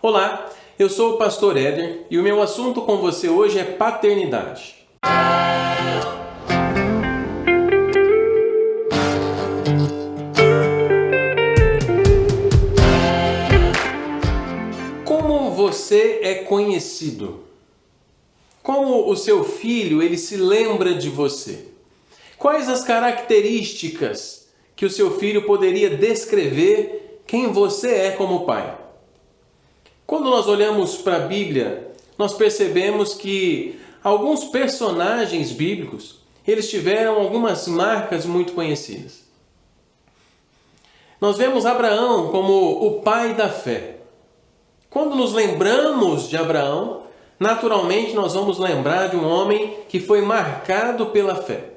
Olá, eu sou o pastor Éder e o meu assunto com você hoje é paternidade. Como você é conhecido? Como o seu filho ele se lembra de você? Quais as características que o seu filho poderia descrever quem você é como pai? Quando nós olhamos para a Bíblia, nós percebemos que alguns personagens bíblicos, eles tiveram algumas marcas muito conhecidas. Nós vemos Abraão como o pai da fé. Quando nos lembramos de Abraão, naturalmente nós vamos lembrar de um homem que foi marcado pela fé.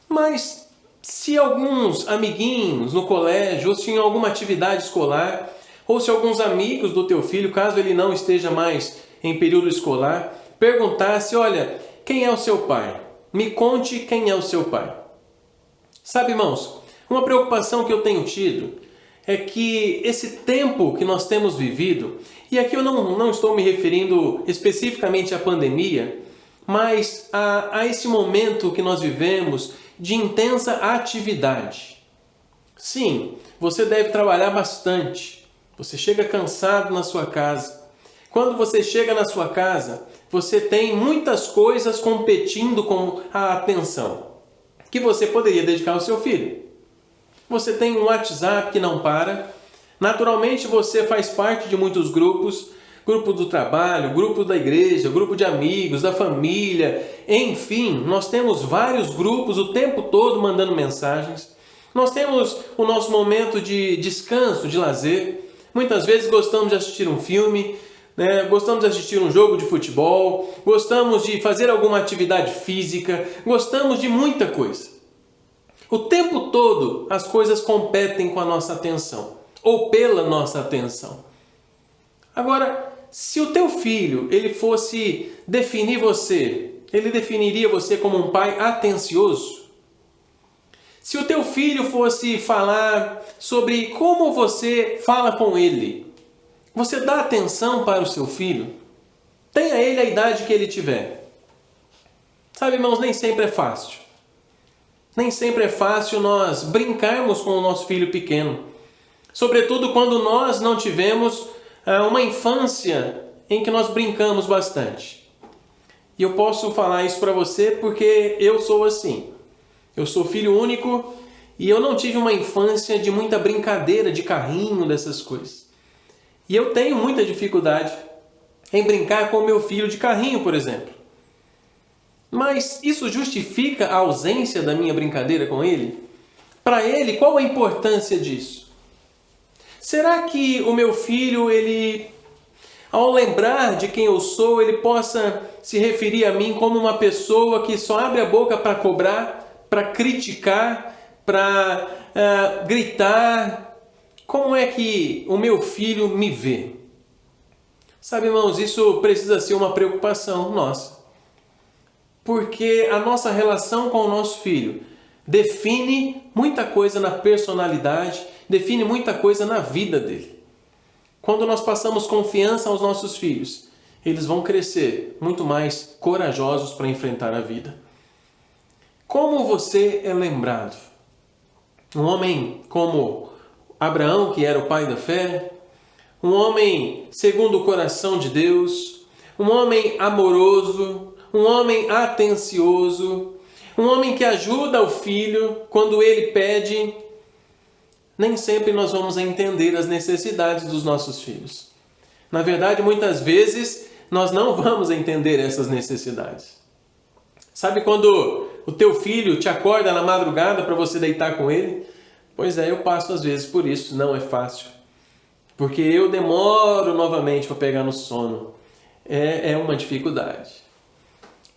Mas se alguns amiguinhos no colégio, ou se em alguma atividade escolar, ou se alguns amigos do teu filho, caso ele não esteja mais em período escolar, perguntasse, olha, quem é o seu pai? Me conte quem é o seu pai. Sabe, irmãos, uma preocupação que eu tenho tido é que esse tempo que nós temos vivido, e aqui eu não estou me referindo especificamente à pandemia, mas a esse momento que nós vivemos de intensa atividade. Sim, você deve trabalhar bastante. Você chega cansado na sua casa. Quando você chega na sua casa, você tem muitas coisas competindo com a atenção que você poderia dedicar ao seu filho. Você tem um WhatsApp que não para. Naturalmente você faz parte de muitos grupos, grupo do trabalho, grupo da igreja, grupo de amigos, da família, enfim, nós temos vários grupos o tempo todo mandando mensagens. Nós temos o nosso momento de descanso, de lazer. Muitas vezes gostamos de assistir um filme, gostamos de assistir um jogo de futebol, gostamos de fazer alguma atividade física, gostamos de muita coisa. O tempo todo as coisas competem com a nossa atenção, ou pela nossa atenção. Agora, se o teu filho ele fosse definir você, ele definiria você como um pai atencioso? Se o teu filho fosse falar sobre como você fala com ele, você dá atenção para o seu filho? Tenha ele a idade que ele tiver. Sabe, irmãos, nem sempre é fácil. Nem sempre é fácil nós brincarmos com o nosso filho pequeno. Sobretudo quando nós não tivemos uma infância em que nós brincamos bastante. E eu posso falar isso para você porque eu sou assim. Eu sou filho único e eu não tive uma infância de muita brincadeira, de carrinho, dessas coisas. E eu tenho muita dificuldade em brincar com o meu filho de carrinho, por exemplo. Mas isso justifica a ausência da minha brincadeira com ele? Para ele, qual a importância disso? Será que o meu filho, ele, ao lembrar de quem eu sou, ele possa se referir a mim como uma pessoa que só abre a boca para cobrar, para criticar, para gritar? Como é que o meu filho me vê? Sabe, irmãos, isso precisa ser uma preocupação nossa. Porque a nossa relação com o nosso filho define muita coisa na personalidade, define muita coisa na vida dele. Quando nós passamos confiança aos nossos filhos, eles vão crescer muito mais corajosos para enfrentar a vida. Como você é lembrado? Um homem como Abraão, que era o pai da fé, um homem segundo o coração de Deus, um homem amoroso, um homem atencioso, um homem que ajuda o filho quando ele pede. Nem sempre nós vamos entender as necessidades dos nossos filhos. Na verdade, muitas vezes, nós não vamos entender essas necessidades. Sabe quando o teu filho te acorda na madrugada para você deitar com ele? Pois é, eu passo às vezes por isso, não é fácil. Porque eu demoro novamente para pegar no sono. É uma dificuldade.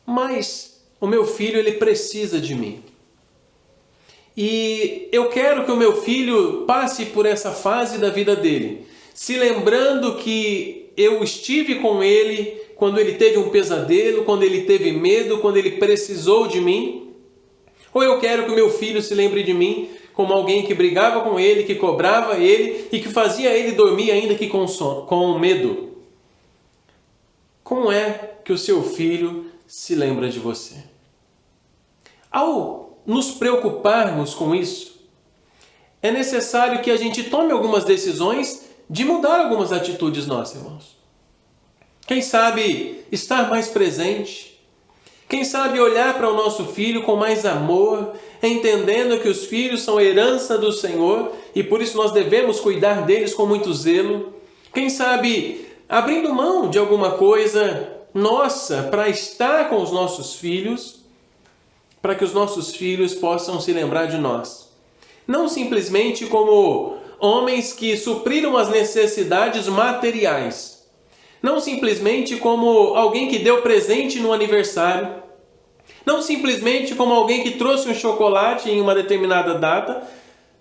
Mas o meu filho, ele precisa de mim. E eu quero que o meu filho passe por essa fase da vida dele, se lembrando que eu estive com ele quando ele teve um pesadelo, quando ele teve medo, quando ele precisou de mim. Ou eu quero que o meu filho se lembre de mim como alguém que brigava com ele, que cobrava ele e que fazia ele dormir ainda que com medo. Como é que o seu filho se lembra de você? Ao nos preocuparmos com isso, é necessário que a gente tome algumas decisões de mudar algumas atitudes nossas, irmãos. Quem sabe estar mais presente, quem sabe olhar para o nosso filho com mais amor, entendendo que os filhos são herança do Senhor e por isso nós devemos cuidar deles com muito zelo. Quem sabe abrindo mão de alguma coisa nossa para estar com os nossos filhos, para que os nossos filhos possam se lembrar de nós. Não simplesmente como homens que supriram as necessidades materiais. Não simplesmente como alguém que deu presente no aniversário. Não simplesmente como alguém que trouxe um chocolate em uma determinada data.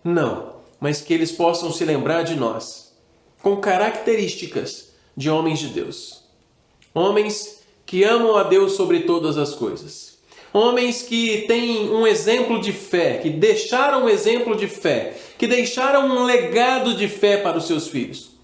Não, mas que eles possam se lembrar de nós, com características de homens de Deus. Homens que amam a Deus sobre todas as coisas. Homens que têm um exemplo de fé, que deixaram um exemplo de fé, que deixaram um legado de fé para os seus filhos.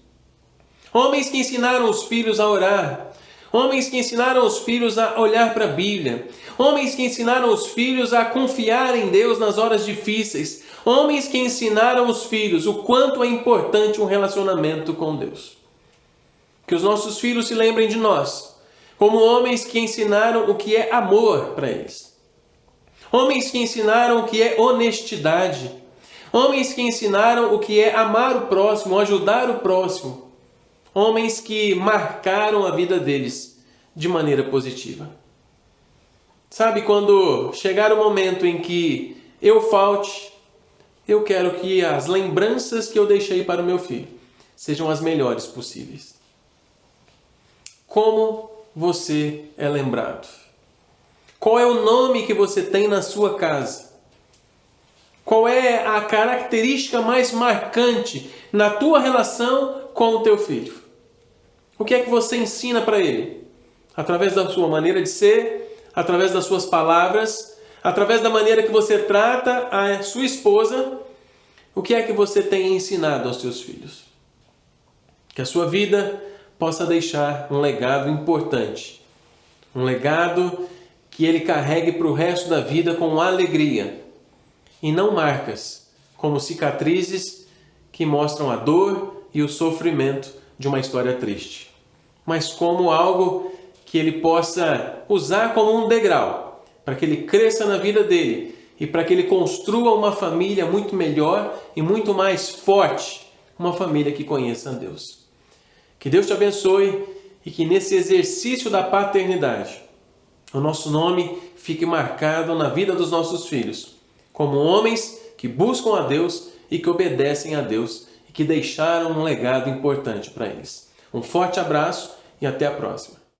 Homens que ensinaram os filhos a orar. Homens que ensinaram os filhos a olhar para a Bíblia. Homens que ensinaram os filhos a confiar em Deus nas horas difíceis. Homens que ensinaram os filhos o quanto é importante um relacionamento com Deus. Que os nossos filhos se lembrem de nós, como homens que ensinaram o que é amor para eles. Homens que ensinaram o que é honestidade. Homens que ensinaram o que é amar o próximo, ajudar o próximo. Homens que marcaram a vida deles de maneira positiva. Sabe, quando chegar o momento em que eu falte, eu quero que as lembranças que eu deixei para o meu filho sejam as melhores possíveis. Como você é lembrado? Qual é o nome que você tem na sua casa? Qual é a característica mais marcante na tua relação com o teu filho? O que é que você ensina para ele? Através da sua maneira de ser, através das suas palavras, através da maneira que você trata a sua esposa, o que é que você tem ensinado aos seus filhos? Que a sua vida possa deixar um legado importante. Um legado que ele carregue para o resto da vida com alegria. E não marcas, como cicatrizes que mostram a dor e o sofrimento de uma história triste. Mas como algo que ele possa usar como um degrau, para que ele cresça na vida dele e para que ele construa uma família muito melhor e muito mais forte, uma família que conheça a Deus. Que Deus te abençoe e que nesse exercício da paternidade, o nosso nome fique marcado na vida dos nossos filhos, como homens que buscam a Deus e que obedecem a Deus e que deixaram um legado importante para eles. Um forte abraço e até a próxima.